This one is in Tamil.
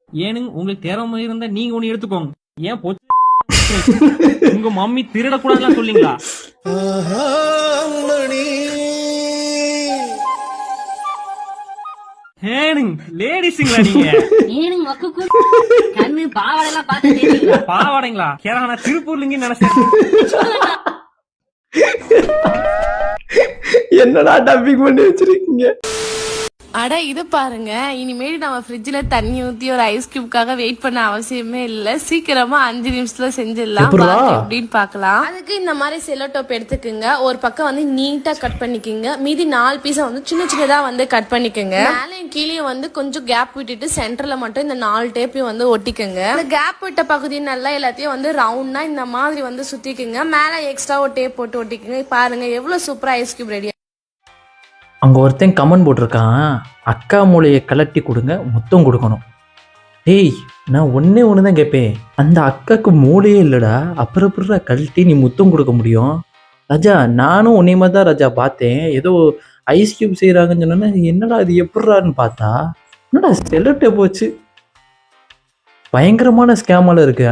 ஏனுங்க உங்களுக்கு திறமை இருந்தா நீங்க ஒண்ணு எடுத்துக்கோங்க. ஏன் உங்க மம்மி திருடக்கூடாதுலாம் சொல்லிங்களா? ஏனுங்க லேடிஸுங்களா நீங்க? ஏனுங்க கண்ணு பாவாடைலாம் பார்த்து பாவாடைங்களா? கேரளா திருப்பூர்லிங்க நினைச்சேன். என்னடா டப்பிங் பண்ணி வச்சிருக்கீங்க? அட இது பாருங்க, இனிமேல் நம்ம ஃப்ரிட்ஜ்ல தண்ணி ஊத்தி ஒரு ஐஸ் கியூப்காக வெயிட் பண்ண அவசியமே இல்ல. சீக்கிரமா 5 நிமிஷத்துல செஞ்சிடலாம். எப்படின்னு பாக்கலாம். அதுக்கு இந்த மாதிரி செல்லோ டோப் எடுத்துக்குங்க. ஒரு பக்கம் வந்து நீட்டா கட் பண்ணிக்கோங்க. மீதி 4 பீஸை வந்து சின்ன சின்னதா வந்து கட் பண்ணிக்கோங்க. மேலையும் கீழே வந்து கொஞ்சம் கேப் விட்டுட்டு சென்டர்ல மட்டும் இந்த 4 டேப்பையும் வந்து ஒட்டிக்கோங்க. இந்த கேப் விட்ட பகுதி நல்லா எல்லாத்தையும் வந்து ரவுண்டா இந்த மாதிரி வந்து சுத்திக்குங்க. மேல எக்ஸ்ட்ரா ஒரு டேப் போட்டு ஒட்டிக்குங்க. பாருங்க எவ்வளவு சூப்பரா ஐஸ் கியூப் ரெடி. அங்கே ஒருத்தன் கமெண்ட் போட்டிருக்கான், அக்கா மூளையை கலட்டி கொடுங்க, மொத்தம் கொடுக்கணும். டேய், நான் ஒன்று தான் கேட்பேன், அந்த அக்காவுக்கு மூளையே இல்லைடா, அப்புறம் எப்படிடா கழட்டி நீ முத்தம் கொடுக்க முடியும்? ராஜா, நானும் உன்னையமாக தான் ராஜா பார்த்தேன். ஏதோ ஐஸ் கியூப் செய்கிறாங்கன்னு சொன்னோன்னா, என்னடா அது எப்படிறான்னு பார்த்தா, என்னடா செல்லட்டே போச்சு. பயங்கரமான ஸ்கேமால இருக்கு.